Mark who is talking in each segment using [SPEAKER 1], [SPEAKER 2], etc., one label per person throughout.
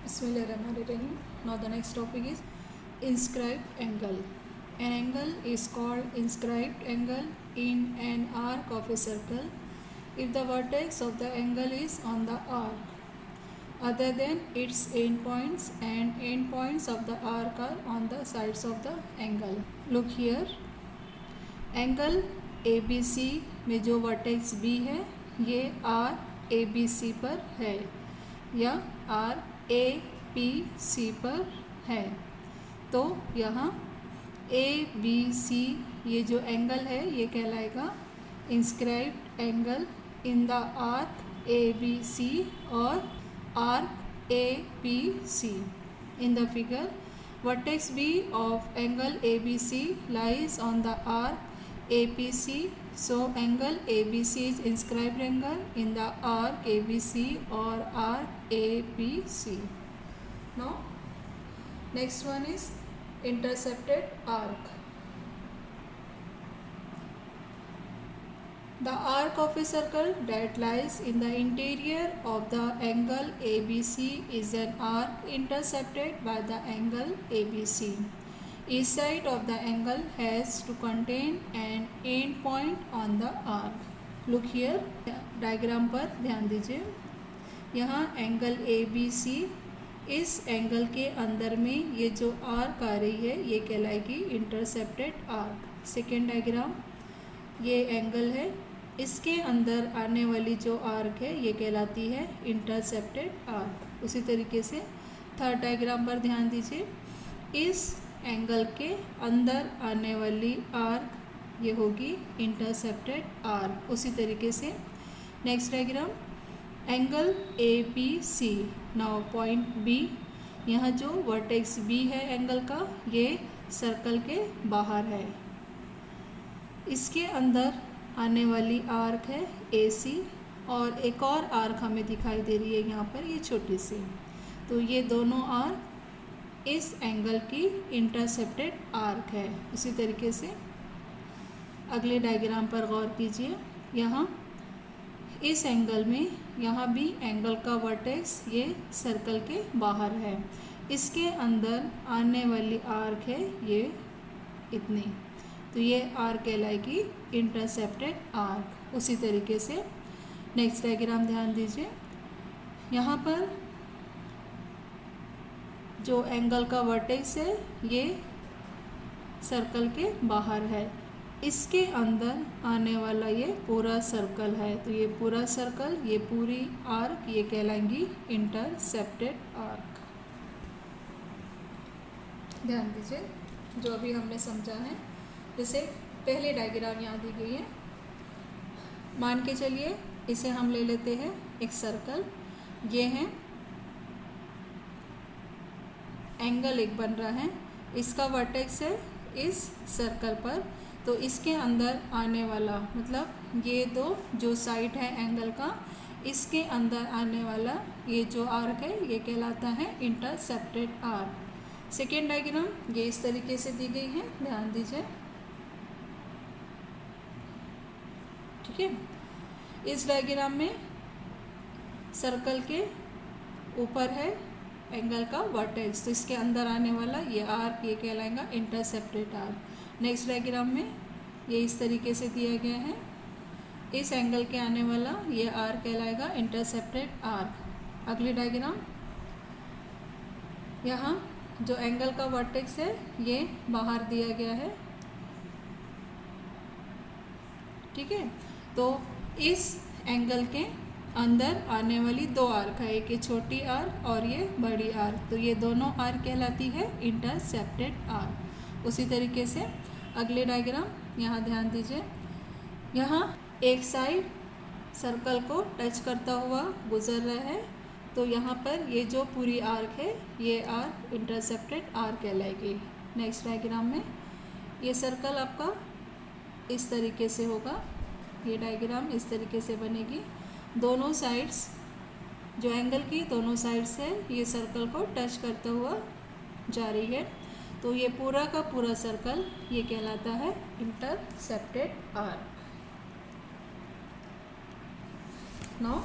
[SPEAKER 1] Bismillahirrahmanirrahim. Now the next topic is inscribed angle. An angle is called inscribed angle in an arc of a circle if the vertex of the angle is on the arc other than its endpoints and endpoints of the arc are on the sides of the angle. Look here. Angle ABC में जो vertex B है ये arc ABC पर है या arc APC पर है। तो यहाँ ABC ये जो एंगल है ये कहलाएगा inscribed angle in the arc ABC और arc APC. In the figure, vertex B of angle ABC lies on the arc APC, so angle ABC is inscribed angle in the arc ABC or arc APC. Now next one is intercepted arc. The arc of a circle that lies in the interior of the angle ABC is an arc intercepted by the angle ABC. Each side of the angle has to contain an end point on the arc. Look here. Diagram पर ध्यान दीजिए. यहाँ angle ABC इस angle के अंदर में ये जो आर्क आ रही है ये कहलाएगी इंटरसेप्टेड आर्क. सेकेंड डायग्राम, ये एंगल है, इसके अंदर आने वाली जो आर्क है ये कहलाती है इंटरसेप्टेड आर्क. उसी तरीके से थर्ड डायग्राम पर ध्यान दीजिए. इस एंगल के अंदर आने वाली आर्क ये होगी इंटरसेप्टेड आर्क. उसी तरीके से next diagram, angle ABC. Now point B, यहाँ जो वर्टेक्स B है एंगल का ये सर्कल के बाहर है. इसके अंदर आने वाली आर्क है AC और एक और आर्क हमें दिखाई दे रही है यहाँ पर, ये छोटी सी. तो ये दोनों आर्क इस एंगल की इंटरसेप्टेड आर्क है. उसी तरीके से अगले डायग्राम पर गौर कीजिए. यहाँ इस एंगल में यहाँ भी एंगल का वर्टेक्स ये सर्कल के बाहर है. इसके अंदर आने वाली आर्क है ये इतनी. तो ये आर्क कहलाएगी इंटरसेप्टेड आर्क. उसी तरीके से नेक्स्ट डायग्राम ध्यान दीजिए. यहाँ पर जो एंगल का वर्टेक्स है ये सर्कल के बाहर है. इसके अंदर आने वाला ये पूरा सर्कल है. तो ये पूरा सर्कल, ये पूरी आर्क ये कहलाएंगी इंटरसेप्टेड आर्क. ध्यान दीजिए जो अभी हमने समझा है. जैसे पहले डायग्राम यहाँ दी गई है, मान के चलिए इसे हम ले लेते हैं एक सर्कल. ये है एंगल एक बन रहा है, इसका वर्टेक्स है इस सर्कल पर. तो इसके अंदर आने वाला मतलब ये दो जो साइड है एंगल का, इसके अंदर आने वाला ये जो आर्क है ये कहलाता है इंटरसेप्टेड आर्क. सेकेंड डायग्राम ये इस तरीके से दी गई है, ध्यान दीजिए. ठीक है. इस डायग्राम में सर्कल के ऊपर है एंगल का वर्टेक्स, तो इसके अंदर आने वाला ये आर्क ये कहलाएगा इंटरसेप्टेड आर्क. नेक्स्ट डायग्राम में ये इस तरीके से दिया गया है, इस एंगल के आने वाला ये आर्क कहलाएगा इंटरसेप्टेड आर्क. अगली डायग्राम, यहाँ जो एंगल का वर्टेक्स है ये बाहर दिया गया है. ठीक है. तो इस एंगल के अंदर आने वाली दो आर्क है, एक ये छोटी आर्क और ये बड़ी आर्क. तो ये दोनों आर्क कहलाती है इंटरसेप्टेड आर्क. उसी तरीके से अगले डायग्राम यहाँ ध्यान दीजिए. यहाँ एक साइड सर्कल को टच करता हुआ गुजर रहा है. तो यहाँ पर ये जो पूरी आर्क है ये आर्क इंटरसेप्टेड आर्क कहलाएगी. नेक्स्ट डायग्राम में ये सर्कल आपका इस तरीके से होगा, ये डायग्राम इस तरीके से बनेगी. दोनों साइड्स जो एंगल की दोनों साइड्स है ये सर्कल को टच करता हुआ जा रही है. तो ये पूरा का पूरा सर्कल ये कहलाता है intercepted arc. Now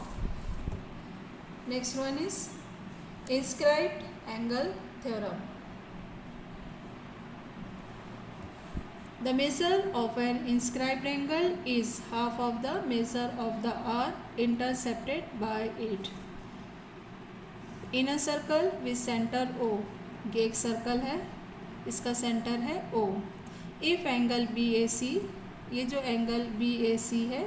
[SPEAKER 1] next one is inscribed angle theorem. The measure of an inscribed angle is half of the measure of the arc intercepted by it. In a circle with center O, ये एक circle है, इसका centre है O. If angle BAC, ये जो angle BAC है,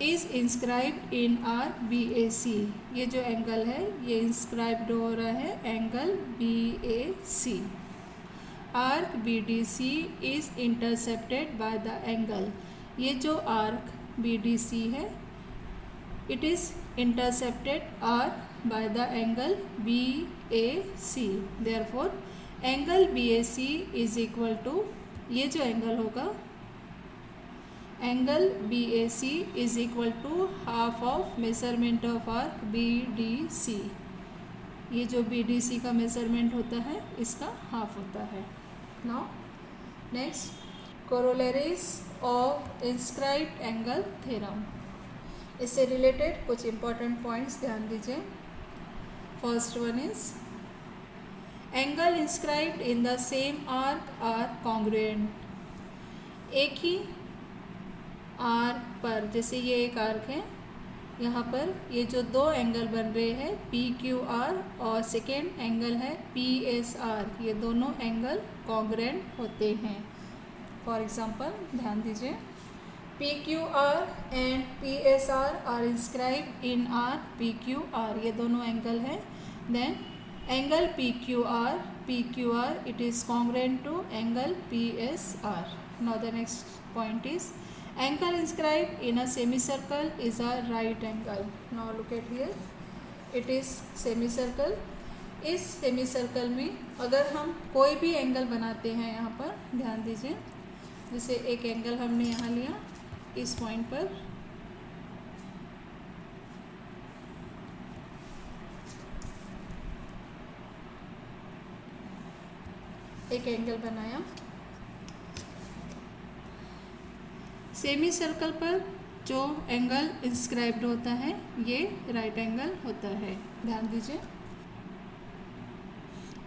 [SPEAKER 1] is inscribed in arc BAC, ये जो एंगल है ये इंस्क्राइब्ड हो रहा है angle BAC. Arc BDC is intercepted by the angle, ये जो आर्क BDC है it is intercepted arc by the angle BAC. Therefore angle BAC is equal to, ये जो एंगल होगा angle BAC is equal to half of measurement of arc BDC. ये जो BDC का measurement होता है इसका हाफ होता है. Now next, corollaries of inscribed angle theorem. इससे रिलेटेड कुछ important points ध्यान दीजिए. First one is angle inscribed in the same arc are congruent. एक ही आर्क पर, जैसे ये एक आर्क है, यहाँ पर ये जो दो एंगल बन रहे हैं PQR और सेकेंड एंगल है PSR, ये दोनों एंगल कॉन्ग्रुएंट होते हैं. फॉर एग्जांपल ध्यान दीजिए, PQR and PSR are inscribed in arc PQR, ये दोनों एंगल हैं. Then angle PQR it is congruent to angle PSR. Now the next point is angle inscribed in a semicircle is a right angle. Now look at here, it is semicircle. इस semicircle में अगर हम कोई भी angle बनाते हैं, यहाँ पर ध्यान दीजिए, जैसे एक एंगल हमने यहाँ लिया इस पॉइंट पर, एक एंगल बनाया. सेमी सर्कल पर जो एंगल इंस्क्राइब्ड होता है ये राइट एंगल होता है. ध्यान दीजिए,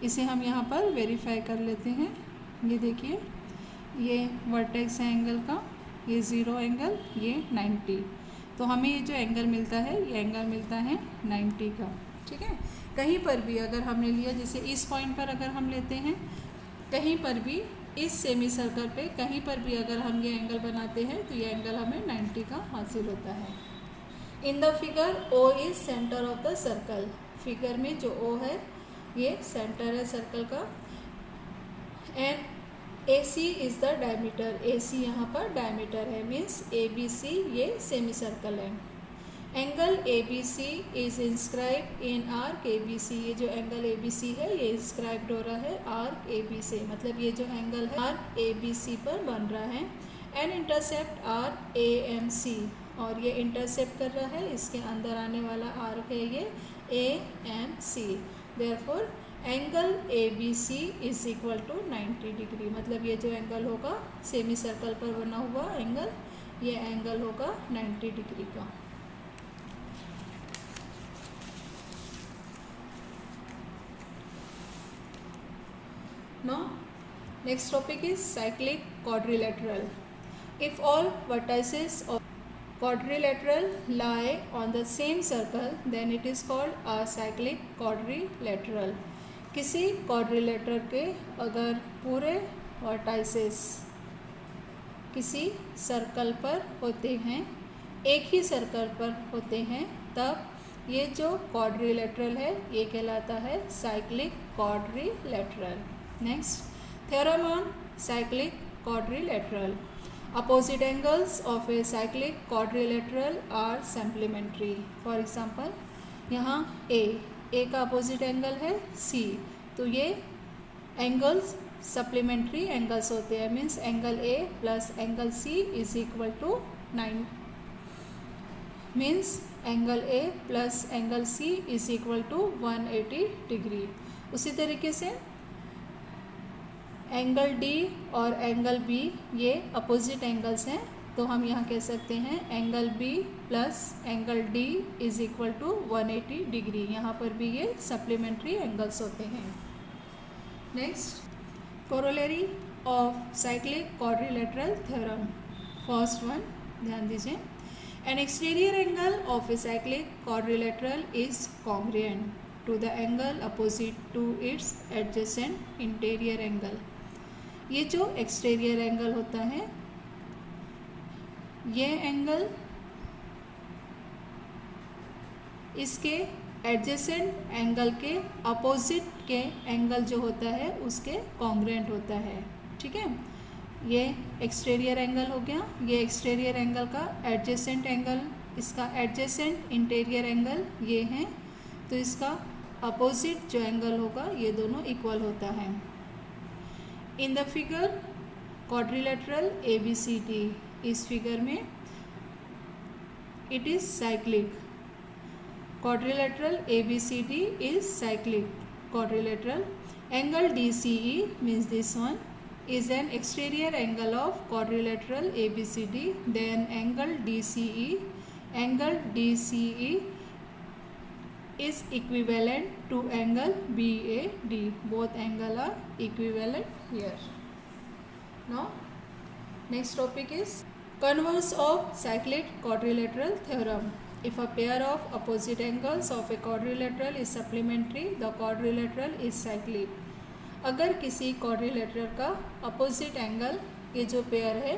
[SPEAKER 1] इसे हम यहाँ पर वेरीफाई कर लेते हैं. ये देखिए, ये वर्टेक्स है एंगल का, ये 0 एंगल, ये 90. तो हमें ये जो एंगल मिलता है ये एंगल मिलता है 90 का. ठीक है, कहीं पर भी अगर हमने लिया, जैसे इस पॉइंट पर अगर हम लेते हैं, कहीं पर भी इस सेमी सर्कल पे कहीं पर भी अगर हम ये एंगल बनाते हैं तो ये एंगल हमें 90 का हासिल होता है. इन the figure O is centre of the circle. Figure में जो O है ये सेंटर है सर्कल का. And AC is the diameter. AC यहाँ पर डायमीटर है, मीन्स ABC ये सेमी सर्कल है. Angle ABC is inscribed in arc ABC. ये जो एंगल ABC है ये इंस्क्राइब्ड हो रहा है आर्क AB से, मतलब ये जो एंगल है आर्क ABC पर बन रहा है. एंड इंटरसेप्ट आर्क AMC, और ये इंटरसेप्ट कर रहा है, इसके अंदर आने वाला आर्क है ये AMC. Therefore angle ABC is equal to 90 degree. मतलब ये जो एंगल होगा सेमी सर्कल पर बना हुआ एंगल, ये एंगल होगा 90 डिग्री का. Now next topic is cyclic quadrilateral. If all vertices of quadrilateral lie on the same circle, then it is called a cyclic quadrilateral. किसी quadrilateral के अगर पूरे vertices किसी सर्कल पर होते हैं, एक ही सर्कल पर होते हैं, तब ये जो quadrilateral है ये कहलाता है cyclic quadrilateral. Next, theorem on cyclic quadrilateral. Opposite angles of a cyclic quadrilateral are supplementary. For example, यहाँ A का अपोजिट एंगल है C, तो ये एंगल्स सप्लीमेंट्री एंगल्स होते हैं. Means angle A plus angle C is equal to 9. Means angle A plus angle C is equal to 180 degree. उसी तरीके से एंगल D और एंगल B ये अपोजिट एंगल्स हैं, तो हम यहाँ कह सकते हैं angle B plus angle D is equal to 180 degree. यहाँ पर भी ये सप्लीमेंट्री एंगल्स होते हैं। Next, corollary of cyclic quadrilateral theorem. First one ध्यान दीजिए, an exterior angle of a cyclic quadrilateral is congruent to the angle opposite to its adjacent interior angle. ये जो एक्सटीरियर एंगल होता है, ये एंगल इसके एडजेसेंट एंगल के opposite के एंगल जो होता है उसके कॉन्ग्रुएंट होता है। ठीक है, ये एक्सटीरियर एंगल हो गया। ये एक्सटीरियर एंगल का एडजेसेंट एंगल, इसका एडजेसेंट इंटीरियर एंगल ये है, तो इसका अपोजिट जो एंगल होगा ये दोनों इक्वल होता है। इन द फिगर क्वाड्रिलेटरल ABCD, इस फिगर में it is cyclic. Quadrilateral ABCD is cyclic quadrilateral. Angle DCE means this one is an exterior angle of quadrilateral ABCD. Then angle DCE is equivalent to angle BAD. Both angle are equivalent here. Now next topic is converse of cyclic quadrilateral theorem. If a pair of opposite angles of a quadrilateral is supplementary, the quadrilateral is cyclic. अगर किसी quadrilateral का opposite angle, ये जो pair है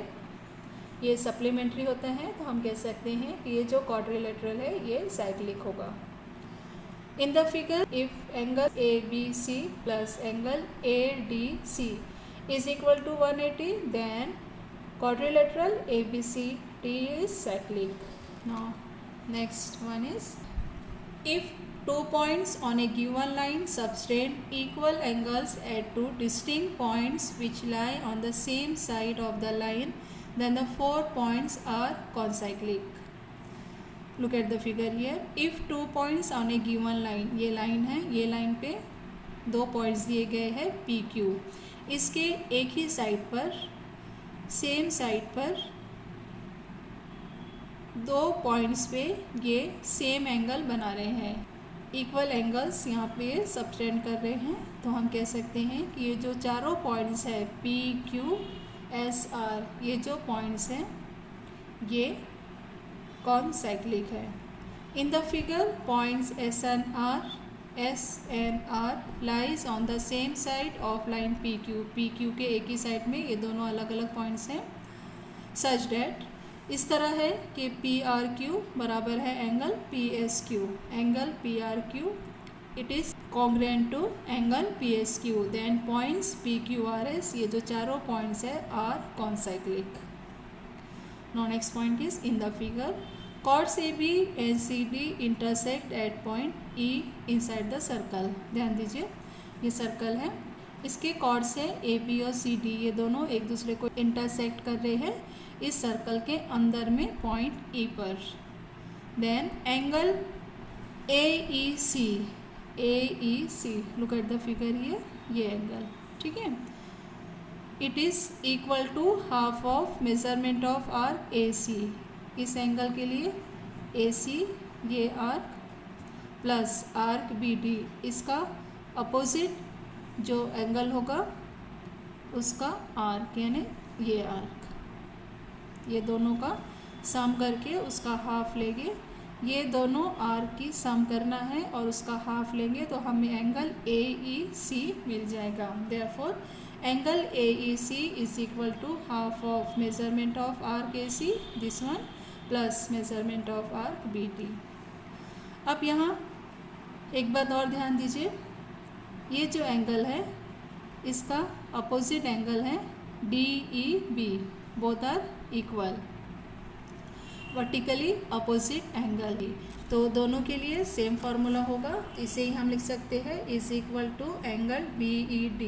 [SPEAKER 1] ये supplementary होता है, तो हम कह सकते हैं कि ये जो quadrilateral है ये cyclic होगा। In the figure, if angle ABC plus angle ADC is equal to 180, then quadrilateral ABCD is cyclic. Now next one is, if 2 points on a given line subtend equal angles at 2 distinct points which lie on the same side of the line, then the 4 points are concyclic. Look at the figure here. If 2 points on a given line, ये line है, ये line पे 2 points दिए गए हैं PQ, इसके एक ही side पर, सेम साइड पर 2 पॉइंट्स पे ये सेम एंगल बना रहे हैं, इक्वल एंगल्स यहाँ पे सबटेंड कर रहे हैं, तो हम कह सकते हैं कि ये जो चारों पॉइंट्स है PQSR, ये जो पॉइंट्स हैं ये कॉनसाइक्लिक है। इन the figure points SNR lies on the same side of line PQ के एक ही साइड में ये दोनों अलग अलग पॉइंट्स हैं, सच डैट इस तरह है कि PRQ बराबर है angle PSQ। Angle PRQ it is congruent to angle PSQ। Then points PQRS, ये जो चारों पॉइंट्स है are concyclic. Now next point is, in the figure chords AB and CD intersect at point E inside the circle. ध्यान दीजिए, ये circle है, इसके chords है AB और CD, ये दोनों एक दूसरे को इंटरसेक्ट कर रहे हैं इस सर्कल के अंदर में पॉइंट E पर। Then angle AEC, look at the figure here, ये एंगल, ठीक है, it is equal to half of measurement of arc AC। इस एंगल के लिए AC ये आर्क प्लस आर्क BD, इसका अपोजिट जो एंगल होगा उसका आर्क, यानी ये आर्क, ये दोनों का सम करके उसका हाफ लेंगे। ये दोनों आर्क की सम करना है और उसका हाफ लेंगे तो हमें एंगल AEC मिल जाएगा। Therefore angle AEC is equal to half of measurement of arc AC, this one, plus measurement of arc BD। अब यहाँ एक बात और ध्यान दीजिए, ये जो एंगल है इसका अपोजिट एंगल है DEB, both are equal, vertically opposite angle ही, तो दोनों के लिए सेम फार्मूला होगा, तो इसे ही हम लिख सकते हैं is equal to angle BED।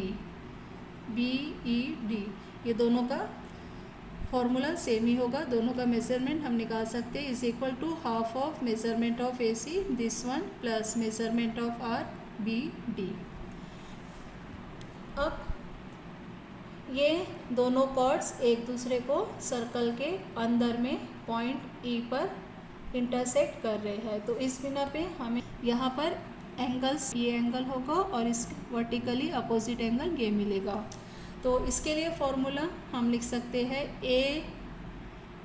[SPEAKER 1] ये दोनों का फॉर्मूला सेम ही होगा, दोनों का मेजरमेंट हम निकाल सकते हैं is equal to half of measurement of AC, this one, plus measurement of arc BD। अब ये दोनों कॉर्ड्स एक दूसरे को सर्कल के अंदर में पॉइंट ई पर इंटरसेक्ट कर रहे हैं, तो इस बिना पे हमें यहाँ पर एंगल्स, ये एंगल होगा और इस वर्टिकली अपोजिट एंगल ये मिलेगा। तो इसके लिए फॉर्मूला हम लिख सकते हैं ए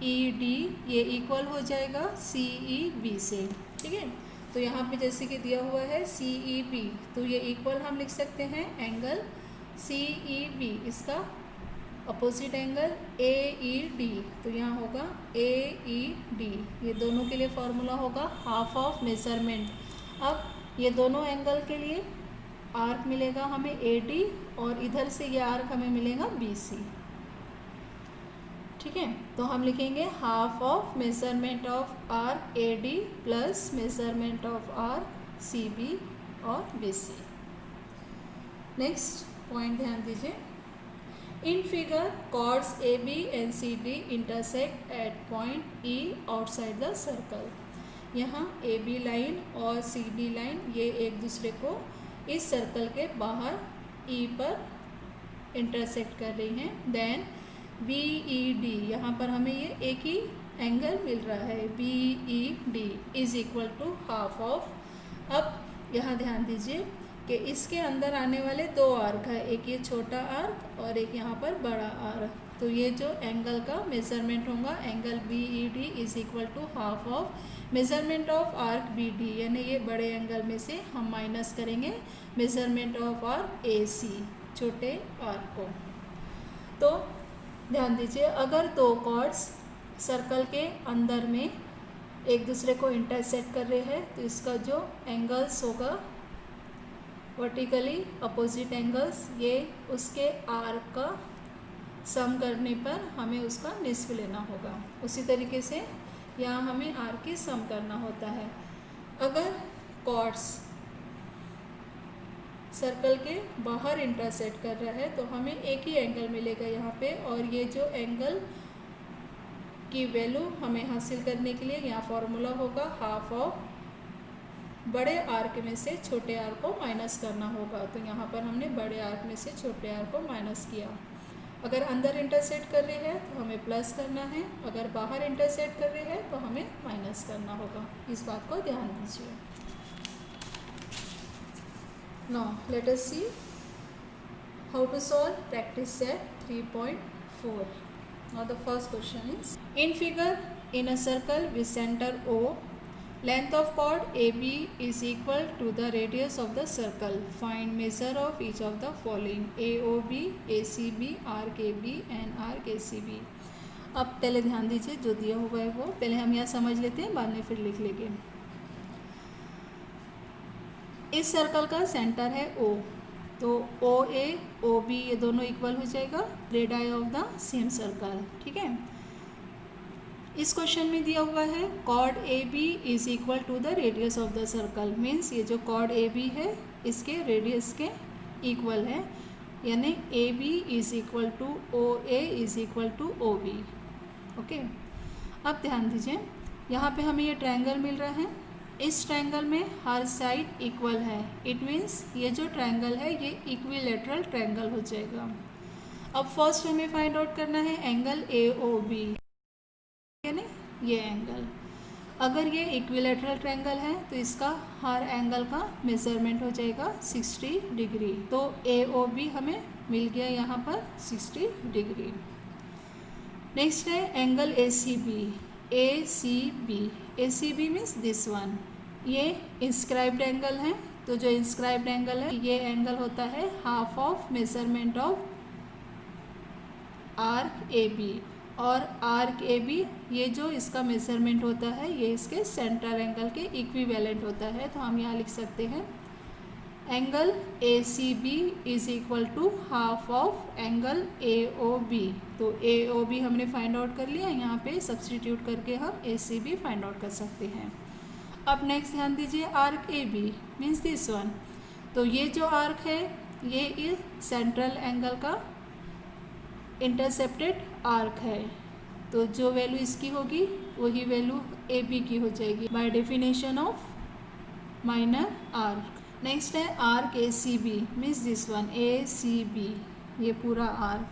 [SPEAKER 1] ई डी, ये इक्वल हो जाएगा सी ई बी से, ठीक है। तो यहाँ पे जैसे कि दिया हुआ है सी ई बी, तो ये इक्वल हम लिख सकते हैं एंगल सी ई बी, इसका opposite angle A E D, तो यहाँ होगा ए ई डी। ये दोनों के लिए फॉर्मूला होगा हाफ ऑफ मेजरमेंट। अब ये दोनों एंगल के लिए आर्क मिलेगा हमें ए डी और इधर से ये आर्क हमें मिलेगा बी सी, ठीक है। तो हम लिखेंगे half of measurement of arc A D plus measurement of arc C B और बी सी। नेक्स्ट पॉइंट ध्यान दीजिए, in figure chords A B and C D intersect at point E outside the circle. यहाँ A B line और C D line ये एक दूसरे को इस सर्कल के बाहर ई पर इंटरसेक्ट कर रही हैं। देन बी ई डी, यहाँ पर हमें ये एक ही एंगल मिल रहा है, B E D is equal to half of. अब यहाँ ध्यान दीजिए कि इसके अंदर आने वाले दो आर्क है, एक ये छोटा आर्क और एक यहाँ पर बड़ा आर्क। तो ये जो एंगल का मेजरमेंट होगा angle B E D is equal to half of measurement of arc B D, यानी ये बड़े एंगल में से हम माइनस करेंगे measurement of arc A C, छोटे आर्क को। तो ध्यान दीजिए, अगर दो कॉर्ड्स सर्कल के अंदर में एक दूसरे को इंटरसेक्ट कर रहे हैं तो इसका जो एंगल्स होगा वर्टिकली अपोजिट एंगल्स, ये उसके आर्क का सम करने पर हमें उसका निस्फ लेना होगा। उसी तरीके से यहाँ हमें आर्क की सम करना होता है। अगर कॉर्ड्स सर्कल के बाहर इंटरसेक्ट कर रहा है तो हमें एक ही एंगल मिलेगा यहाँ पे, और ये जो एंगल की वैल्यू हमें हासिल करने के लिए यहाँ फॉर्मूला होगा हाफ ऑफ बड़े आर्क में से छोटे आर्क को माइनस करना होगा। तो यहाँ पर हमने बड़े आर्क में से छोटे आर्क को माइनस किया। अगर अंदर इंटरसेक्ट कर रहे हैं तो हमें प्लस करना है, अगर बाहर इंटरसेक्ट कर रहे हैं तो हमें माइनस करना होगा। इस बात को ध्यान दीजिए। Now let us see how to solve practice set 3.4. Now the first question is, in figure, in a circle with center O, length of chord AB is equal to the radius of the circle. Find measure of each of the following: AOB, ACB, arc AB and arc ACB. अब पहले ध्यान दीजिए, जो दिया हुआ है वो पहले हम यहाँ समझ लेते हैं, बाद में फिर लिख लेंगे। इस सर्कल का सेंटर है O, तो ओ ए ओ बी ये दोनों इक्वल हो जाएगा radius of the same circle, ठीक है। इस क्वेश्चन में दिया हुआ है chord A B is equal to the radius of the circle, means ये जो कॉर्ड ए बी है इसके रेडियस के इक्वल है, यानी A B is equal to O A is equal to O B, okay. अब ध्यान दीजिए, यहाँ पे हमें ये ट्रायंगल मिल रहा है, इस ट्रायंगल में हर साइड इक्वल है, इट मीन्स ये जो ट्रायंगल है ये इक्विलेटरल ट्रायंगल हो जाएगा। अब फर्स्ट हमें फाइंड आउट करना है एंगल ए ओ बी, यानी ये एंगल। अगर ये इक्विलेटरल ट्रायंगल है तो इसका हर एंगल का मेजरमेंट हो जाएगा 60 डिग्री। तो ए ओ बी हमें मिल गया यहाँ पर 60 डिग्री। नेक्स्ट है angle A C B, A C B, A C B means this one, ये इंस्क्राइब्ड एंगल है। तो जो इंस्क्राइब्ड एंगल है ये एंगल होता है half of measurement of arc A B, और आर्क ए बी ये जो इसका मेजरमेंट होता है ये इसके सेंट्रल एंगल के इक्विवेलेंट होता है। तो हम यहाँ लिख सकते हैं angle A C B is equal to half of angle A O B. तो ए ओ बी हमने फाइंड आउट कर लिया, यहाँ पे सब्सटीट्यूट करके हम A C B find out कर सकते हैं। अब नेक्स्ट ध्यान दीजिए, arc A B means this one, तो ये जो आर्क है ये इस सेंट्रल एंगल का इंटरसेप्टेड आर्क है, तो जो वैल्यू इसकी होगी वही वैल्यू ए बी की हो जाएगी by definition of minor arc. Next है arc A C B means this one, A C B ये पूरा आर्क,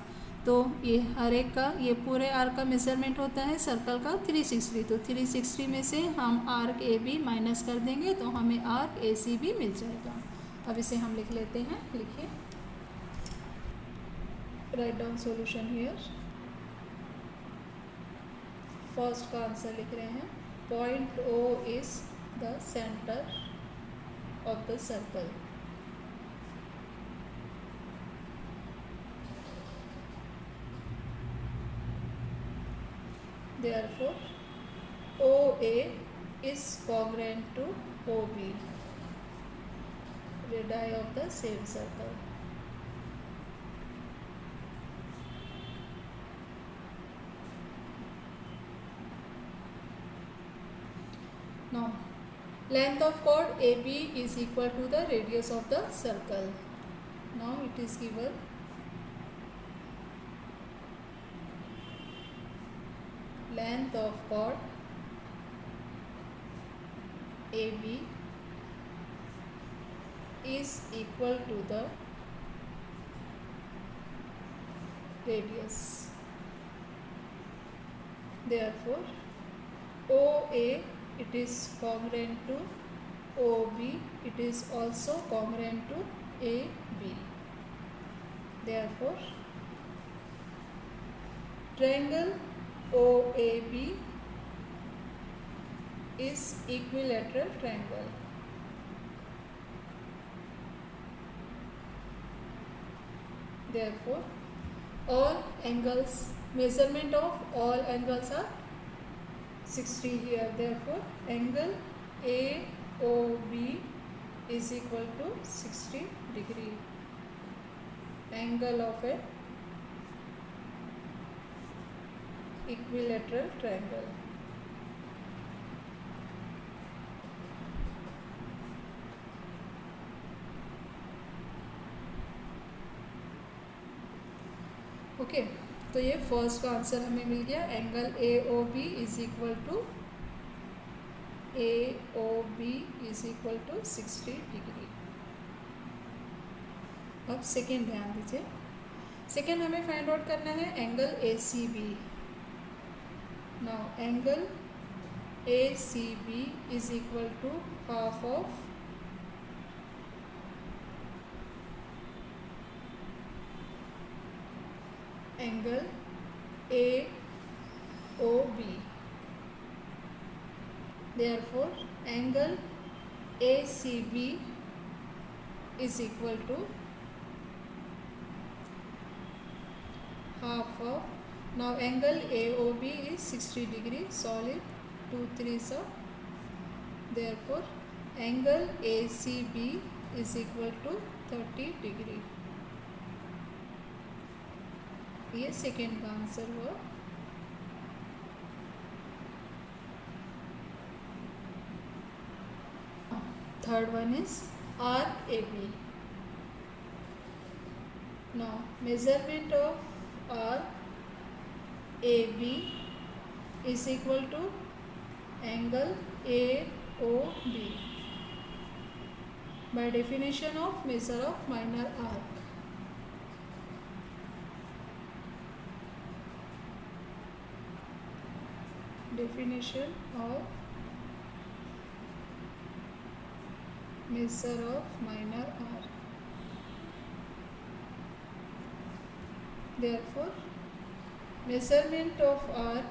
[SPEAKER 1] तो ये हर एक का, ये पूरे आर्क का मेजरमेंट होता है सर्कल का 360। तो 360 में से हम आर्क ए बी माइनस कर देंगे तो हमें आर्क ए सी भी मिल जाएगा। अब इसे हम लिख लेते हैं, लिखिए, write down solution here. First का आंसर लिख रहे हैं, point O is the centre of the circle. Therefore, OA is congruent to OB, radii of the same circle. Now, length of chord AB is equal to the radius of the circle. Now it is given length of chord AB is equal to the radius. Therefore, OA, it is congruent to OB, it is also congruent to AB. Therefore, triangle OAB is equilateral triangle. Therefore, all angles, measurement of all angles are 60 here. Therefore, angle AOB is equal to 60 degree. Angle of a equilateral triangle. Okay, तो ये first का answer हमें मिल गया। Angle AOB is equal to AOB is equal to 60 degree. अब second ध्यान दीजिए, second हमें फाइंड आउट करना है angle ACB। Now angle ACB is equal to half of angle AOB. Therefore, angle ACB is equal to half of, now angle AOB is 60 degree, solid, 2 3s are, therefore angle ACB is equal to 30 degree. ये second का answer हुआ। Third one is arc AB. Now measurement of arc AB is equal to angle AOB by definition of measure of minor arc. Definition of measure of minor arc. Therefore, measurement of arc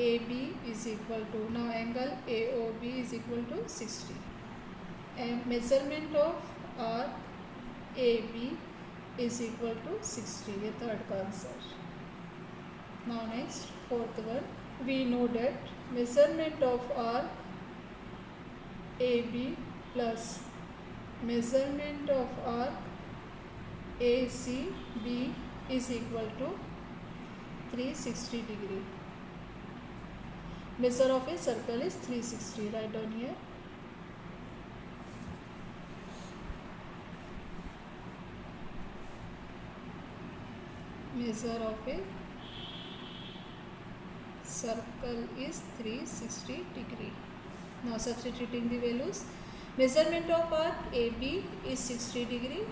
[SPEAKER 1] AB is equal to, now angle AOB is equal to 60, and measurement of arc AB is equal to 60. ये third का answer. Now next, fourth one, we know that measurement of arc AB plus measurement of arc ACB is equal to 360 degree. Measure of a circle is 360. Write down here. Measure of a circle is 360 degree. Now substituting the values, measurement of arc AB is 60 degree,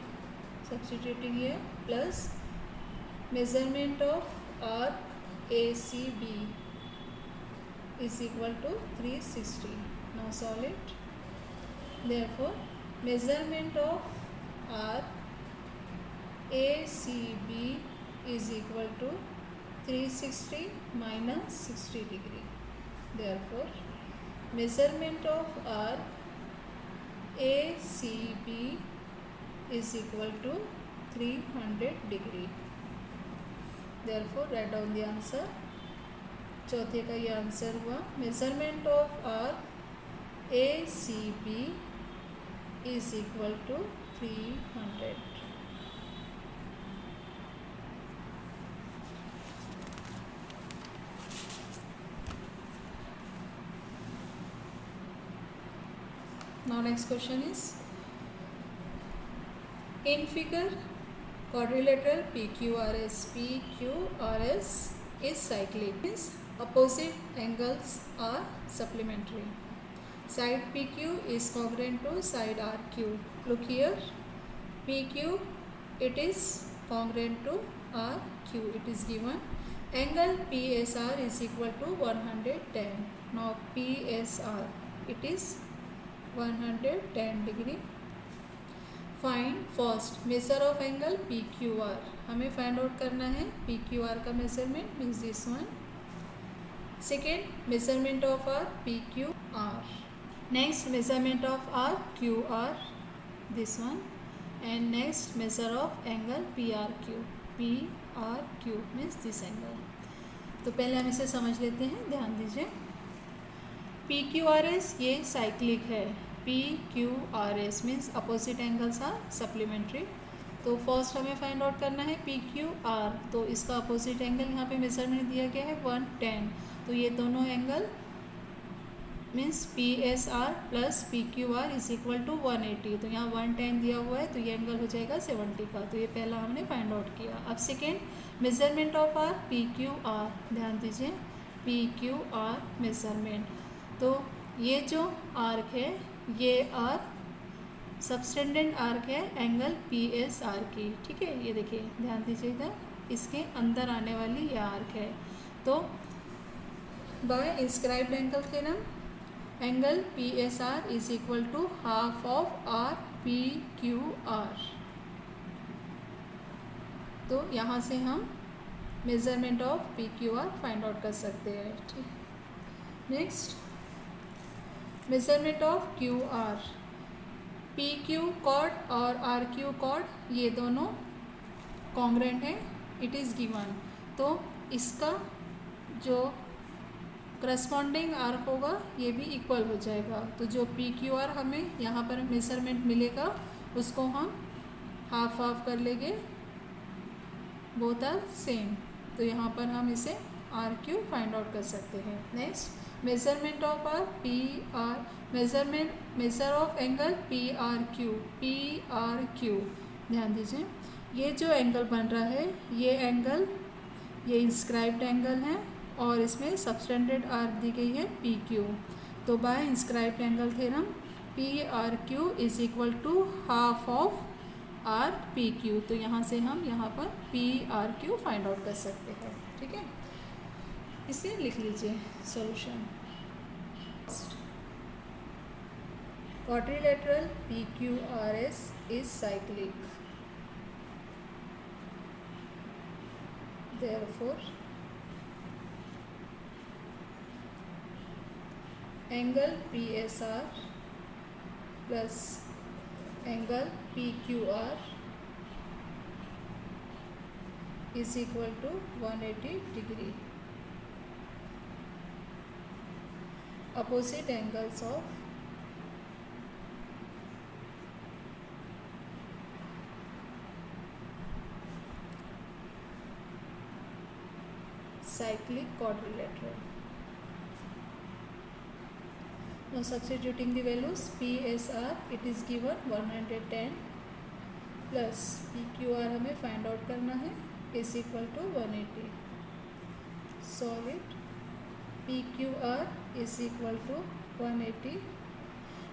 [SPEAKER 1] substituting here, plus measurement of arc ACB is equal to 360. Now solve it. Therefore, measurement of arc ACB is equal to 360 minus 60 degree. Therefore, measurement of arc ACB is equal to 300 degree. Therefore, write down the answer. चौथे का ये answer हुआ. Measurement of arc ACB is equal to 300. Now next question is, in figure quadrilateral PQRS is cyclic, means opposite angles are supplementary. Side PQ is congruent to side RQ. Look here, PQ, it is congruent to RQ. It is given angle PSR is equal to 110. Now PSR, it is 110 degree. Find first measure of angle PQR. हमें find out करना है PQR का measurement, means this one. Second measurement of arc PQR. Next measurement of arc QR, this one. And next measure of angle PRQ means this angle. तो पहले हम इसे समझ लेते हैं, ध्यान दीजिए. PQRS ये साइक्लिक है. PQRS means opposite angles are supplementary. तो फर्स्ट हमें फाइंड आउट करना है PQR. तो इसका अपोजिट एंगल यहाँ पे मेजरमेंट दिया गया है 110. तो ये दोनों angle means PSR plus PQR is equal to 180. तो यहाँ 110 दिया हुआ है, तो ये एंगल हो जाएगा 70 का. तो ये पहला हमने फाइंड आउट किया. अब second measurement of arc PQR. ध्यान दीजिए, PQR मेजरमेंट. तो ये जो आर्क है, ये आर्क सबटेंडेंट आर्क है एंगल PSR की. ठीक है, ये देखिए, ध्यान दीजिए इधर, इसके अंदर आने वाली ये आर्क है. तो by inscribed angle theorem, angle PSR is equal to half of arc PQR. तो यहाँ से हम measurement of PQR find out कर सकते हैं. ठीक, next measurement of QR. PQ chord और RQ कॉर्ड ये दोनों कॉन्ग्रेंट हैं, इट इज़ गिवन. तो इसका जो करस्पॉन्डिंग आर्क होगा ये भी इक्वल हो जाएगा. तो जो PQR हमें यहाँ पर मेजरमेंट मिलेगा उसको हम हाफ हाफ कर लेंगे, बोथ आर सेम. तो यहाँ पर हम इसे RQ फाइंड आउट कर सकते हैं. Next measurement of arc measure of angle PRQ. ध्यान दीजिए, ये जो एंगल बन रहा है, ये एंगल, ये इंस्क्राइब्ड एंगल है और इसमें सबटेंडेड आर्क दी गई है PQ. तो by inscribed angle theorem PRQ is equal to half of arc PQ. तो यहाँ से हम यहाँ पर PRQ फाइंड आउट कर सकते हैं. ठीक है, इसे लिख लीजिए. Solution, quadrilateral PQRS is cyclic. Therefore, angle PSR plus angle PQR is equal to 180 degree. Opposite angles of cyclic quadrilateral. Now substituting the values, PSR it is given 110 plus PQR हमें find out करना है, is equal to 180. Solve it. PQR is equal to 180.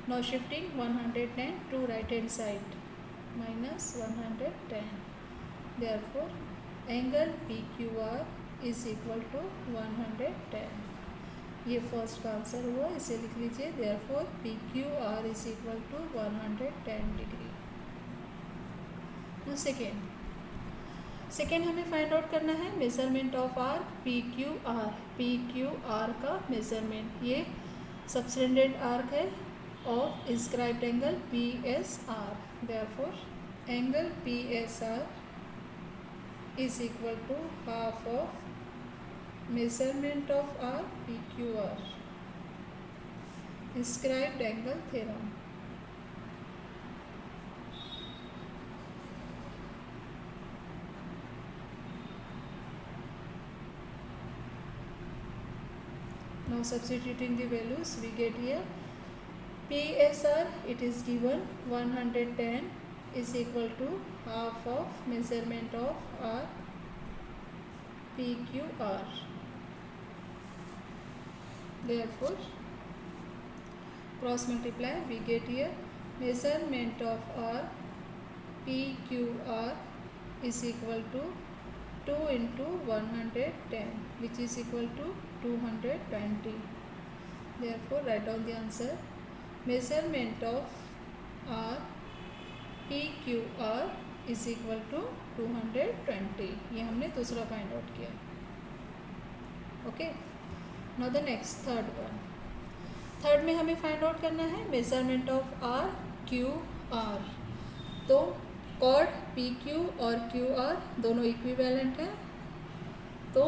[SPEAKER 1] Now shifting 110 to right hand side, minus 110. Therefore angle P Q R is equal to 110। ये first का answer हुआ, इसे लिख लीजिए। Therefore P Q R is equal to 110 degree. तो second हमें find out करना है measurement of arc P Q R. P Q R का मेजरमेंट, ये सबटेंडेड आर्क है of inscribed angle P S R. Therefore angle P S R is equal to half of measurement of R PQR, inscribed angle theorem. Now substituting the values, we get here PSR, it is given 110 is equal to half of measurement of R PQR. Therefore cross multiply, we get here measurement of R PQR is equal to 2 into 110, which is equal to 220. Therefore write down the answer. Measurement of R PQR is equal to 220. ये हमने दूसरा find out किया। Okay, now the next third one. Third में हमें find out करना है measurement of arc Q R. तो chord P Q और क्यू आर दोनों इक्विवेलेंट हैं, तो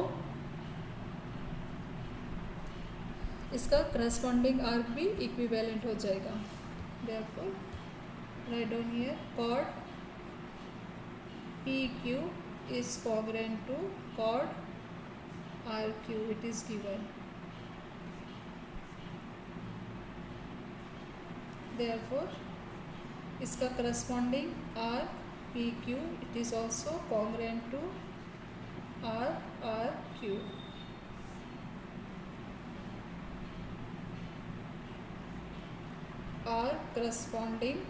[SPEAKER 1] इसका करस्पॉन्डिंग आर्क भी इक्विवेलेंट हो जाएगा। Therefore write down here chord PQ is congruent to chord RQ, it is given. Therefore इसका corresponding arc PQ it is also congruent to RQ. Arc corresponding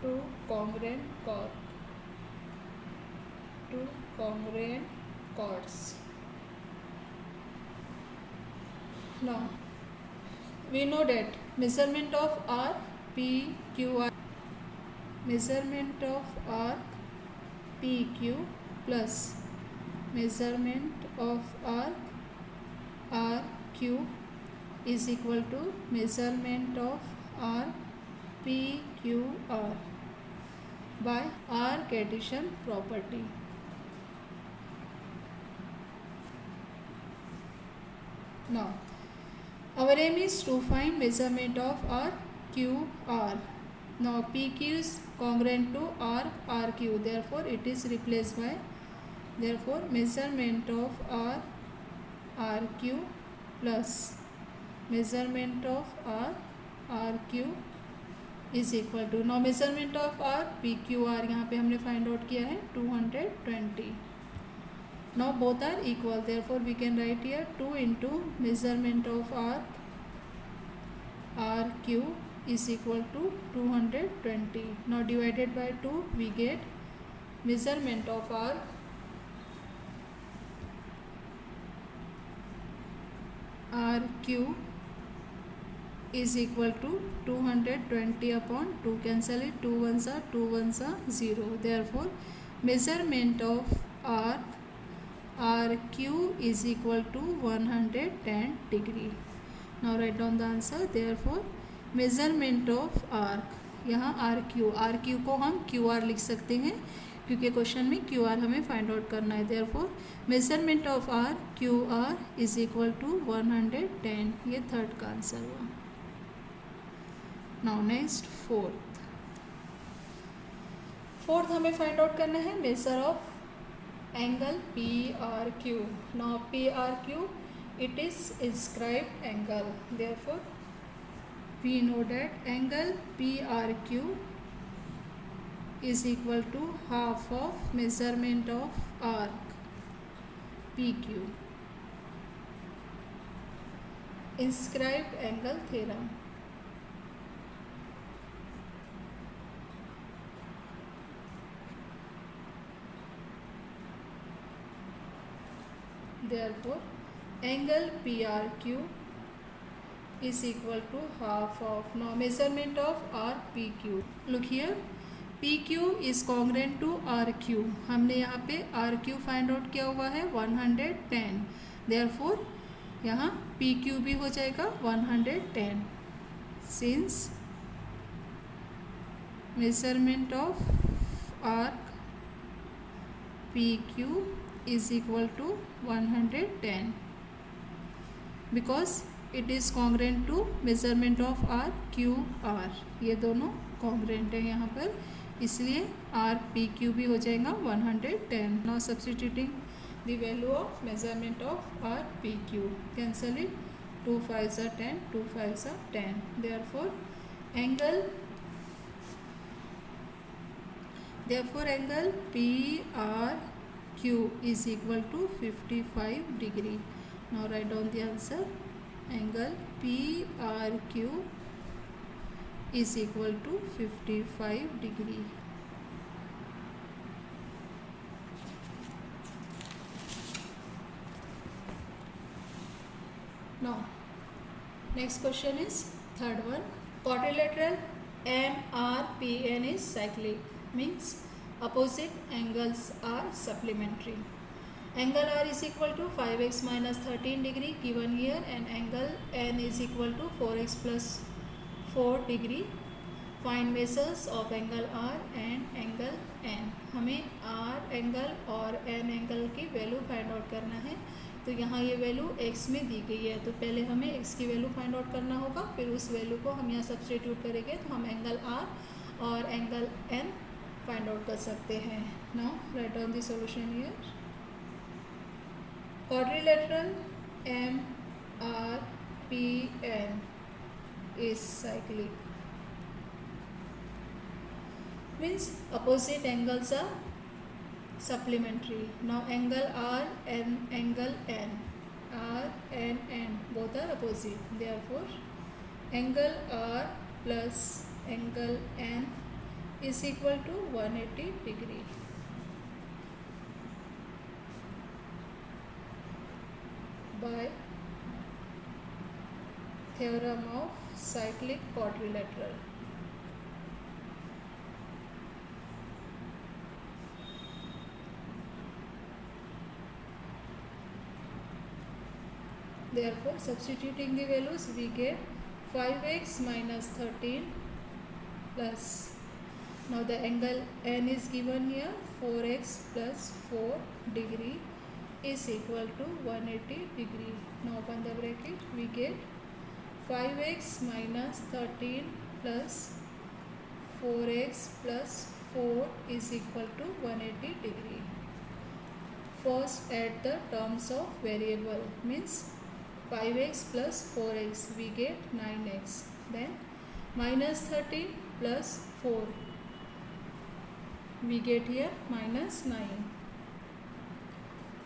[SPEAKER 1] to congruent chord, to congruent chords. Now we know that measurement of arc PQR, measurement of arc PQ plus measurement of arc RQ is equal to measurement of arc PQR by arc addition property. Now our aim is to find measurement of arc QR. Now PQ is congruent to arc RQ, therefore it is replaced by, therefore measurement of arc RQ plus measurement of arc RQ is equal to, now measurement of arc P Q R यहाँ पे हमने find out किया है 220. Now both are equal, therefore we can write here 2 into measurement of arc Q is equal to 220. Now divided by 2 we get measurement of arc Q is equal to 220 upon 2, cancel it, 2 ones are 2 ones are 0. Therefore measurement of arc RQ is equal to 110 degree. Now write down the answer. Therefore measurement of arc, यहाँ RQ को हम QR लिख सकते हैं क्योंकि question में QR हमें find out करना है. Therefore measurement of RQR is equal to 110. ये थर्ड का आंसर हुआ. नाउ नेक्स्ट फोर्थ हमें फाइंड आउट करना है measure of angle P R Q. Now P R Q it is inscribed angle, therefore we know that angle P R Q is equal to half of measurement of arc P Q, inscribed angle theorem. therefore angle PRQ is equal to half of, now measurement of RPQ. Look here, PQ is congruent to RQ. हमने यहाँ पे RQ find out किया हुआ है 110, therefore यहाँ PQ भी हो जाएगा 110. Since measurement of arc PQ is equal to 110 because it is congruent to measurement of R QR. ये दोनों congruent है यहाँ पर, इसलिए R PQ भी हो जाएगा 110. Now substituting the value of measurement of R PQ, cancel it, 2 5s are 10, 2 5s are 10. Therefore angle PRQ is equal to 55 degree. Now write down the answer. Angle PRQ is equal to 55 degree. Now next question is third one. Quadrilateral MRPN is cyclic, means opposite angles are supplementary. Angle R is equal to 5x minus 13 degree given here, and angle N is equal to 4x plus 4 degree. Find measures of angle R and angle N. हमें R angle और N angle की value find out करना है. तो यहाँ ये value x में दी गई है, तो पहले हमें x की वैल्यू फाइंड आउट करना होगा, फिर उस वैल्यू को हम यहाँ सब्स्टिट्यूट करेंगे तो हम एंगल R और एंगल N फाइंड आउट कर सकते हैं. Now write down the solution here. Quadrilateral MRPN is cyclic, means opposite angles are supplementary. Now angle R and angle N, R and N both are opposite, therefore angle R plus angle N is equal to 180 degree. By theorem of cyclic quadrilateral. Therefore substituting the values we get 5x minus 13 plus, now the angle N is given here, 4x plus 4 degree is equal to 180 degree. Now open the bracket, we get 5x minus 13 plus 4x plus 4 is equal to 180 degree. First add the terms of variable, means 5x plus 4x we get 9x, then minus 13 plus 4 we get here minus 9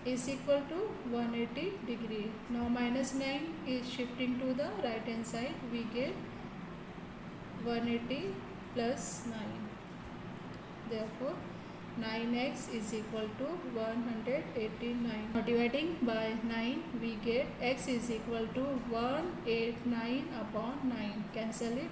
[SPEAKER 1] is equal to 180 degree. Now minus 9 is shifting to the right hand side, we get 180 plus 9, therefore 9x is equal to 189. Now dividing by 9 we get x is equal to 189 upon 9, cancel it,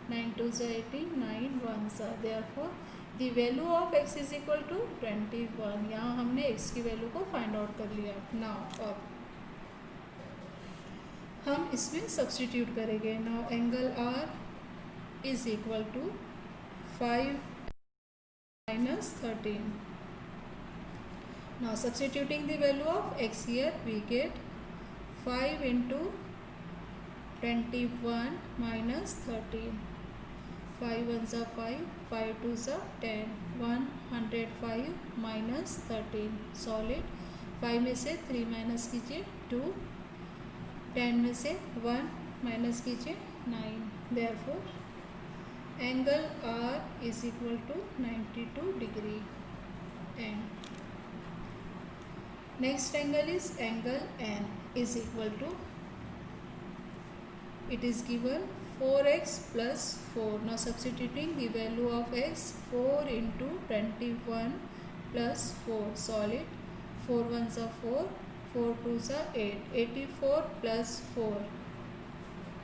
[SPEAKER 1] 9 2s are 18, 9 1s are, therefore the value of x is equal to 21. यहाँ हमने x की value को find out कर लिया. Now अब हम इसमें substitute करेंगे. Now angle R is equal to 5 minus 13. Now substituting the value of x here, we get 5 into 21 minus 13. 5 1s are 5, 5 2s are 10, 105 minus 13. Solid 5 में से 3 माइनस कीजिए 2, 10 में से 1 माइनस कीजिए 9. Therefore angle R is equal to 92 degree. And next angle is angle N is equal to, it is given 4x plus 4. Now substituting the value of x, 4 into 21 plus 4, solid 4 1s are 4, 4 2 सा 8, 84 plus 4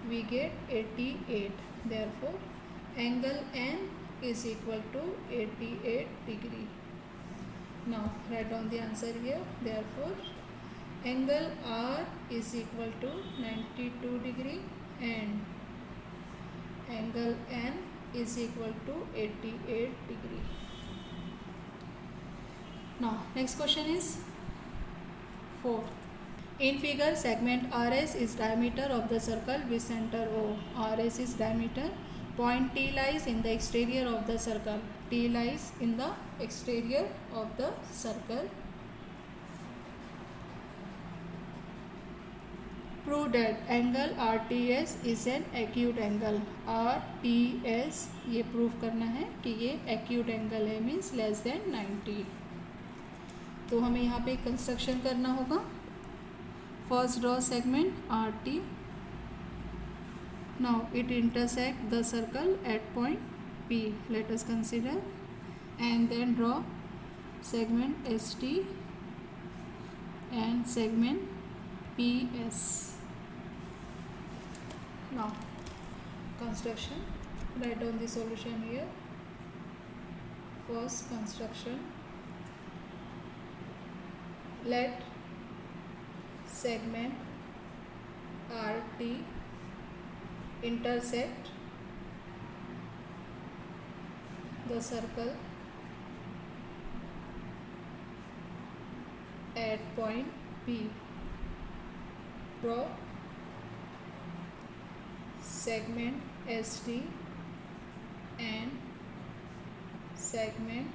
[SPEAKER 1] we get 88. Therefore angle N is equal to 88 degree. Now write down the answer here. Therefore angle R is equal to 92 degree and angle N is equal to 88 degree. Now next question is 4. In figure, segment RS is diameter of the circle with center O. RS is diameter. Point T lies in the exterior of the circle. T lies in the exterior of the circle. Prove that angle RTS is an acute angle. RTS ये prove करना है कि ये acute angle है, means less than 90. तो हमें यहाँ पे कंस्ट्रक्शन करना होगा. First draw segment RT. Now it intersect the circle at point P. Let us consider, and then draw segment ST and segment PS. Now construction. Write down the solution here. First construction. Let segment RT intersect the circle at point P. Draw segment ST and segment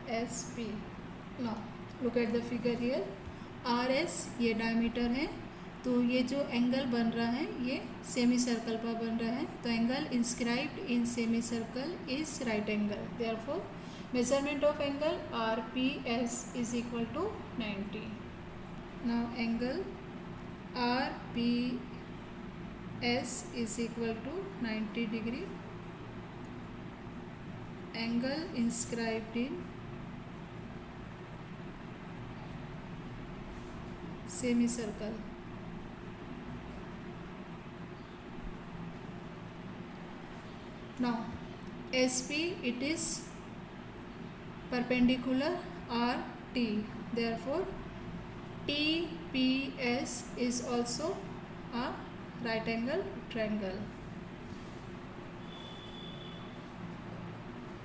[SPEAKER 1] SP. Now look at the figure here. RS ये diameter है, तो ये जो angle बन रहा है ये semi circle पर बन रहा है, तो angle inscribed in semi circle is right angle. Therefore measurement of angle RPS is equal to 90. Now angle RPS is equal to 90 degree. Angle inscribed in semicircle. Now SP, it is perpendicular RT. Therefore TPS is also a right angle triangle.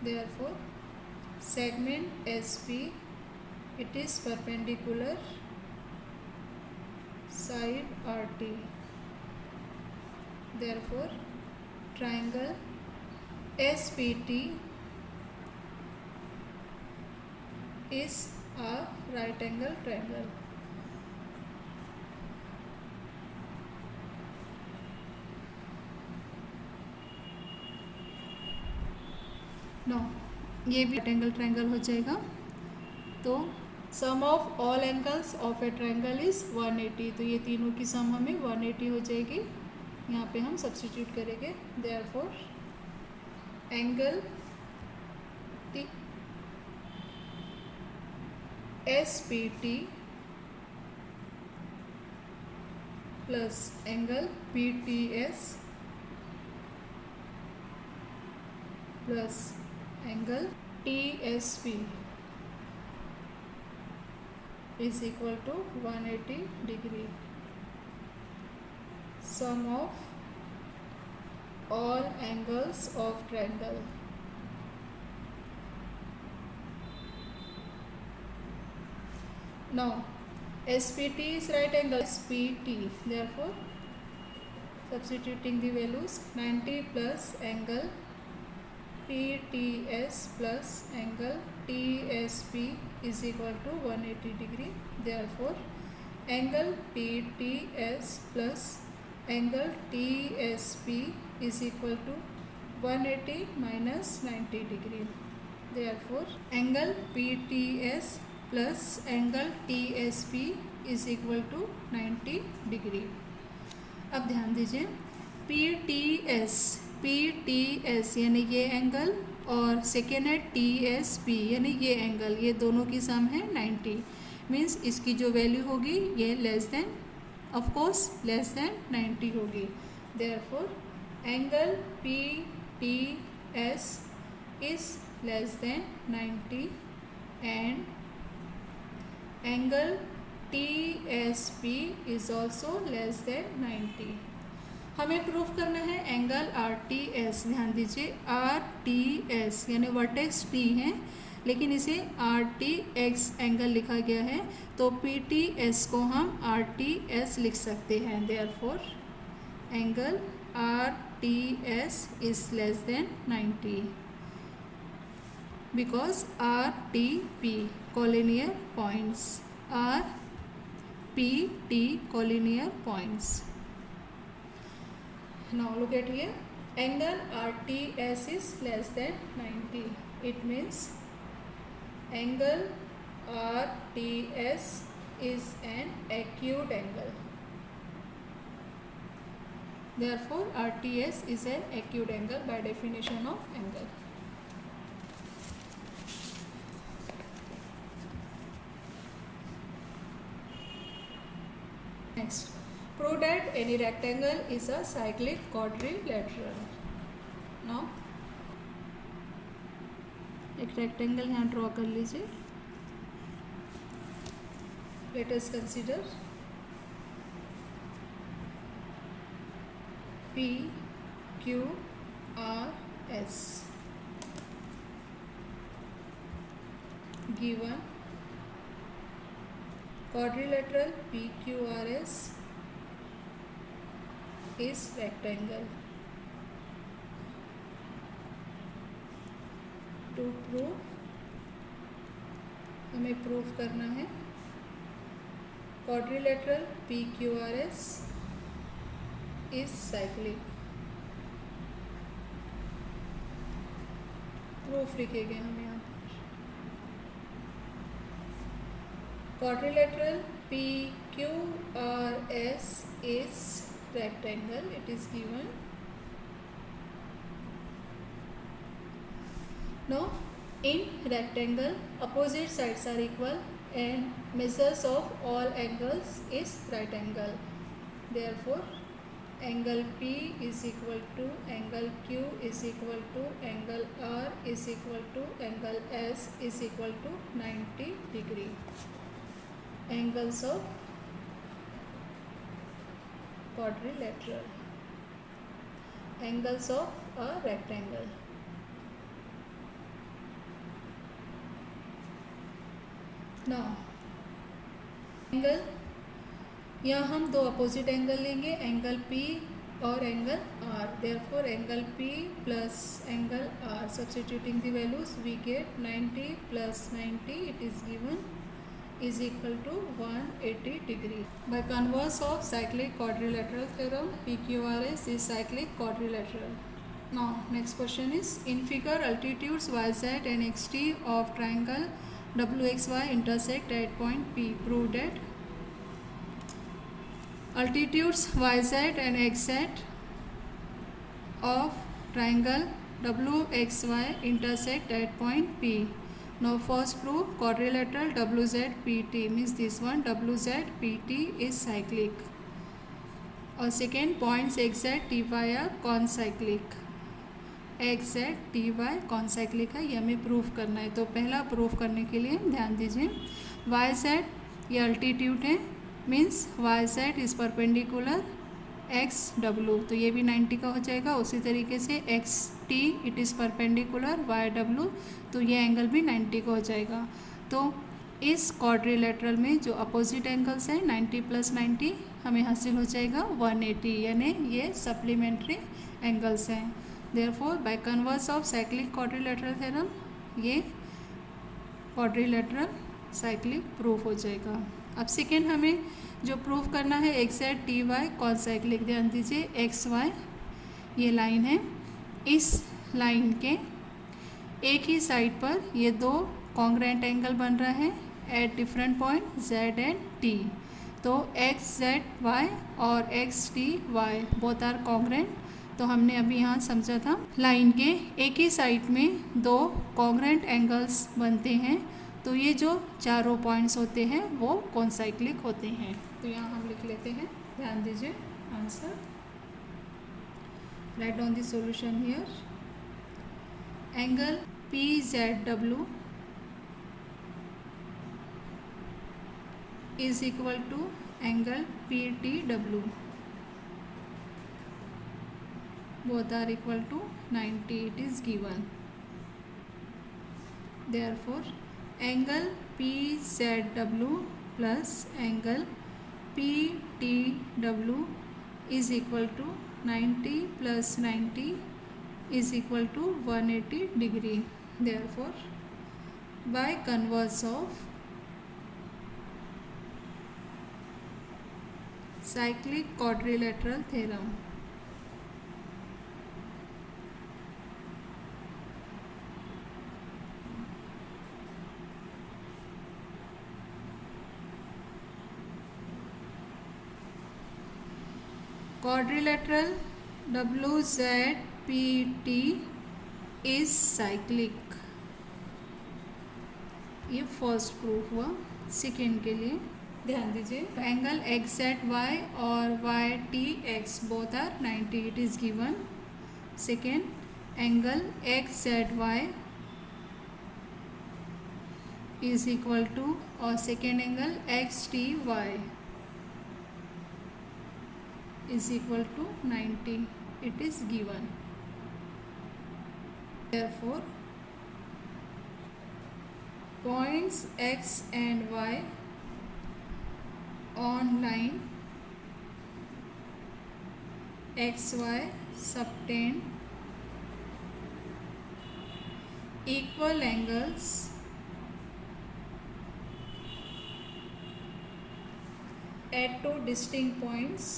[SPEAKER 1] Therefore segment SP, it is perpendicular side RT. Therefore triangle SPT is a right angle triangle. Now ये भी right angle triangle हो जाएगा. तो sum of all angles of a triangle is 180. तो ये तीनों की सम हमें 180 हो जाएगी. यहाँ पे हम सब्स्टिट्यूट करेंगे. Therefore angle SPT plus angle PTS plus angle TSP is equal to 180 degree. Sum of all angles of triangle. Now SPT is right angle SPT. Therefore substituting the values, 90 plus angle PTS plus angle TSP is equal to 180 degree. Therefore angle PTS plus angle TSP is equal to 180 minus 90 degree. Therefore angle PTS plus angle TSP is equal to 90 degree. अब ध्यान दीजिए, PTS यानी ये angle और second है TSP यानी ये angle, ये दोनों की सम है 90. मीन्स इसकी जो वैल्यू होगी ये less than, of course less than 90 होगी। Therefore angle P T S is less than 90 and angle T S P is also less than 90। हमें प्रूफ करना है एंगल आर टी एस। ध्यान दीजिए आर टी एस यानी vertex T है लेकिन इसे आर टी एक्स एंगल लिखा गया है, तो पी टी एस को हम आर टी एस लिख सकते हैं। Therefore angle R T S is less than 90 because R T P collinear points, R P T collinear points. Now look at here, angle RTS is less than 90. It means angle RTS is an acute angle. Therefore RTS is an acute angle by definition of angle. Next, prove that any rectangle is a cyclic quadrilateral. Now, एक rectangle यहाँ draw कर लीजिए। Let us consider P Q R S given quadrilateral PQRS is rectangle. To prove हमें prove करना है quadrilateral PQRS is cyclic. Proof लिखेंगे हम यहाँ पर quadrilateral PQRS is rectangle. It is given. Now, in rectangle, opposite sides are equal and measures of all angles is right angle. Therefore, angle P is equal to angle Q is equal to angle R is equal to angle S is equal to 90 degree. Angles of quadrilateral, angles of a rectangle. Now, angle, यहाँ हम दो opposite angle लेंगे, angle P और angle R. Therefore, angle P plus angle R. Substituting the values, we get 90 plus 90. It is given is equal to 180 degree. By converse of cyclic quadrilateral theorem, PQRS is cyclic quadrilateral. Now, next question is, in figure altitudes yz and xt of triangle WXY intersect at point P. Prove that altitudes yz and xz of triangle WXY intersect at point P. Now first prove quadrilateral WZPT means this one WZPT is cyclic. और second points XZ are concyclic. XZ concyclic है, ये हमें proof करना है। तो पहला proof करने के लिए ध्यान दीजिए, YZ ये अल्टीट्यूड है means YZ is perpendicular XW, तो ये भी 90 का हो जाएगा। उसी तरीके से XT it is perpendicular YW, तो ये एंगल भी 90 का हो जाएगा। तो इस क्वाड्रिलेटरल में जो अपोजिट एंगल्स हैं 90 प्लस 90 हमें हासिल हो जाएगा 180, यानी ये सप्लीमेंट्री एंगल्स हैं। Therefore by converse of cyclic quadrilateral theorem ये क्वाड्रिलेटरल साइक्लिक प्रूफ हो जाएगा। अब सेकेंड हमें जो प्रूफ करना है XZ कॉन्साइक्लिक। ध्यान दीजिए XY ये लाइन है, इस लाइन के एक ही साइड पर ये दो कॉन्ग्रेंट एंगल बन रहा है at different point Z and T। तो XZY और XTY बोथ आर कॉन्ग्रेंट। तो हमने अभी यहाँ समझा था लाइन के एक ही साइड में दो कॉन्ग्रेंट एंगल्स बनते हैं तो ये जो चारों पॉइंट्स होते हैं वो कॉन्साइक्लिक होते हैं। तो यहाँ हम लिख लेते हैं, ध्यान दीजिए answer. Write down the solution here. Angle PZW is equal to angle PTW. Both are equal to 90. It is given. Therefore, angle PZW plus angle PTW is equal to 90 plus 90 is equal to 180 degree. Therefore, by converse of cyclic quadrilateral theorem, quadrilateral WZPT is cyclic। ये first proof हुआ। Second के लिए ध्यान दीजिए, angle XZY और YTX both are 90, it is given. Second, angle XZY is equal to, और second angle XTY is equal to 90, it is given। Therefore, points X and Y on line XY subtend equal angles at two distinct points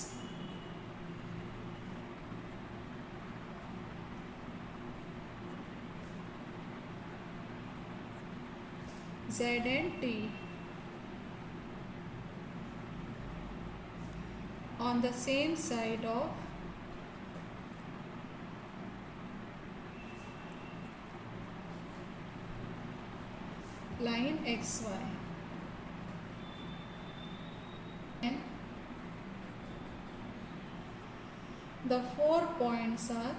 [SPEAKER 1] Z and T on the same side of line XY, and the 4 points are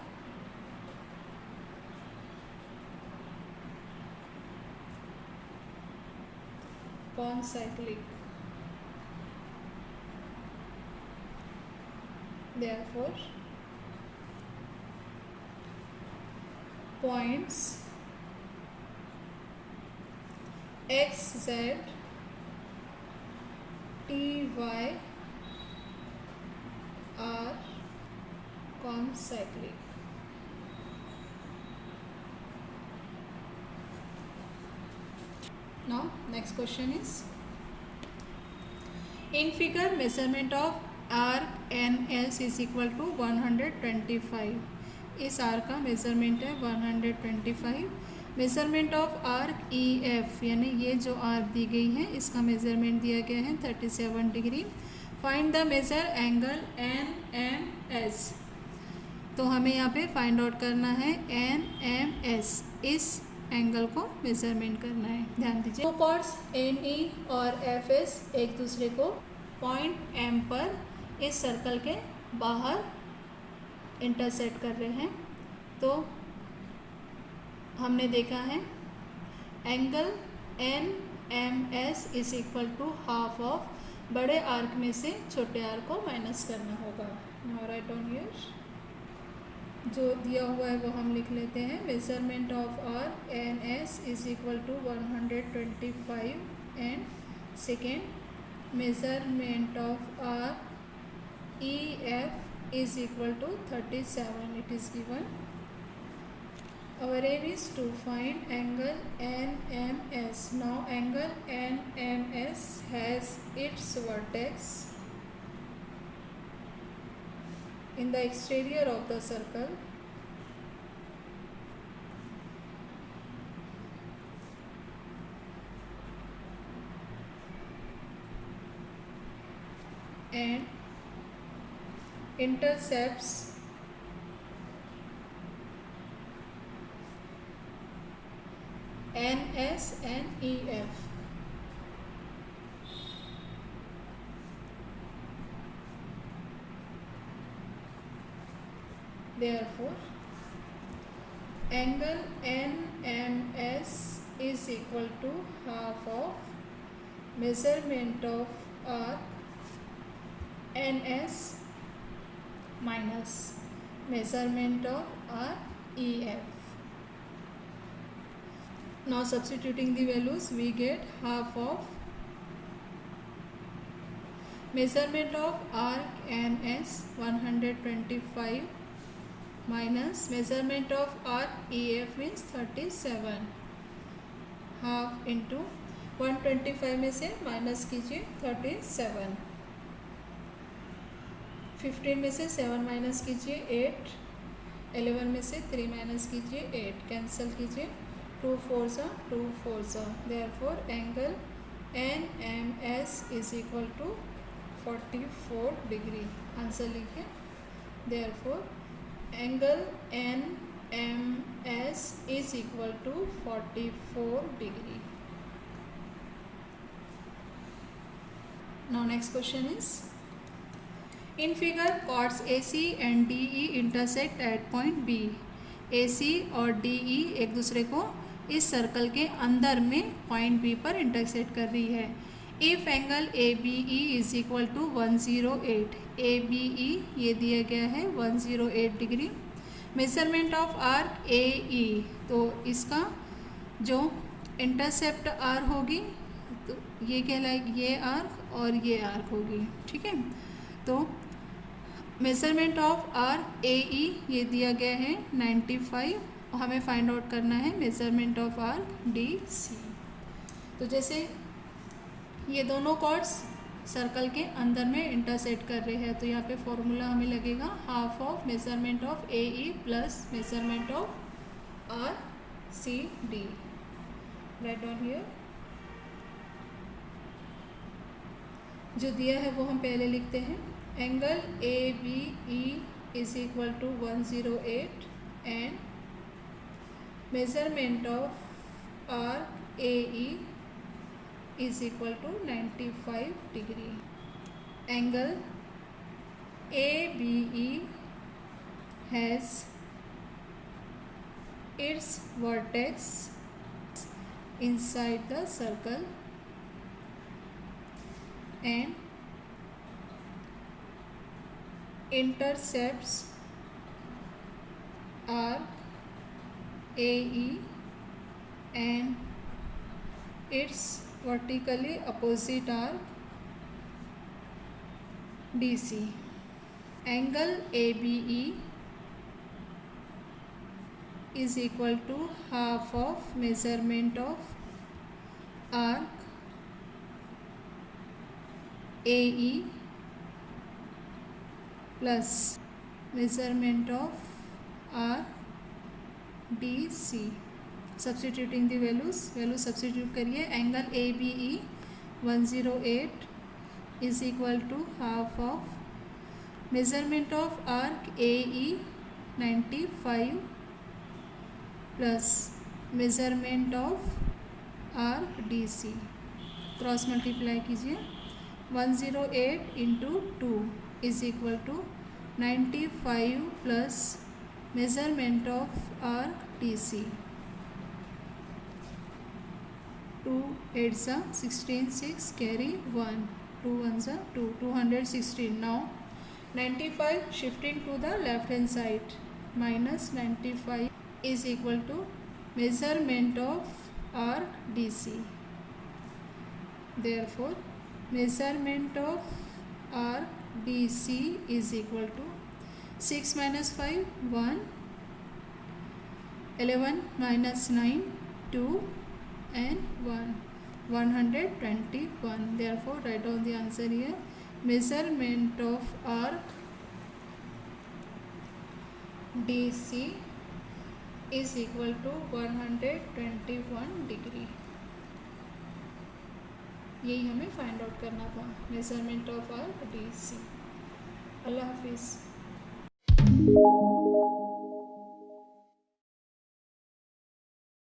[SPEAKER 1] concyclic। Therefore, points XZ TY are concyclic। Now next question is, in figure measurement of arc NS is equal to 125। इस arc का measurement है 125। Measurement of arc EF, यानी ये जो arc दी गई है इसका measurement दिया गया है 37 degree. Find the measure angle NMS। तो हमें यहाँ पे फाइंड आउट करना है NMS, इस एंगल को मेजरमेंट करना है। ध्यान दीजिए, दो कॉर्ड्स NE और FS एक दूसरे को पॉइंट M पर इस सर्कल के बाहर इंटरसेक्ट कर रहे हैं। तो हमने देखा है angle NMS is equal to half of बड़े आर्क में से छोटे आर्क को माइनस करना होगा। नाउ राइट ऑन हियर, जो दिया हुआ है वो हम लिख लेते हैं। Measurement of arc NS is equal to 125 and second measurement of arc EF is equal to 37, it is given। Our aim is to find angle NMS। Now angle NMS has its vertex in the exterior of the circle and intercepts NS and EF. Therefore, angle NMS is equal to half of measurement of arc NS minus measurement of arc EF. Now substituting the values, we get half of measurement of arc NS 125 minus measurement of arc EF means 37, half into 125 में से minus कीजिए 37, 15 में से 7 minus कीजिए 8, 11 में से 3 minus कीजिए 8, cancel कीजिए 2 4 2 4, therefore angle NMS is equal to 44 degree. Answer लिखिए, therefore angle NMS is equal to 44 degree. Now next question is, in figure chords AC and DE intersect at point B. AC और DE एक दूसरे को इस circle के अंदर में point B पर इंटरसेक्ट कर रही है। If angle ABE is equal to 108, ABE ये दिया गया है 108 degree. Measurement of arc AE, तो इसका जो इंटरसेप्ट आर होगी तो ये कहलाएगी, ये आर्क और ये आर्क होगी, ठीक है। तो मेजरमेंट ऑफ आर्क AE ये दिया गया है 95 और हमें फाइंड आउट करना है मेजरमेंट ऑफ आर्क DC। तो जैसे ये दोनों कॉर्ड्स सर्कल के अंदर में इंटरसेक्ट कर रहे हैं तो यहाँ पे फॉर्मूला हमें लगेगा half of measurement of AE plus measurement of RCD। Write down here, जो दिया है वो हम पहले लिखते हैं। Angle ABE is equal to 108 and measurement of RAE is equal to 95 degree. Angle ABE has its vertex inside the circle and intercepts arc AE and its vertically opposite arc DC. Angle ABE is equal to half of measurement of arc AE plus measurement of arc DC. Substituting the values substitute करिए। Angle ABE 108 is equal to half of measurement of arc AE 95 plus measurement of arc DC। Cross multiply कीजिए, 108 into 2 is equal to 95 plus measurement of arc DC। 2 8s 16, 6 carry 1, 2 1s 2, 216. Now 95 shifting to the left hand side, minus 95 is equal to measurement of arc DC. Therefore measurement of arc DC is equal to 6 minus 5 1, 11 minus 9 2 and 1, 121. Therefore write down the answer here. Measurement of arc DC is equal to 121 degree. यही हमें find out करना था, measurement of arc DC। अल्लाह हाफिज़।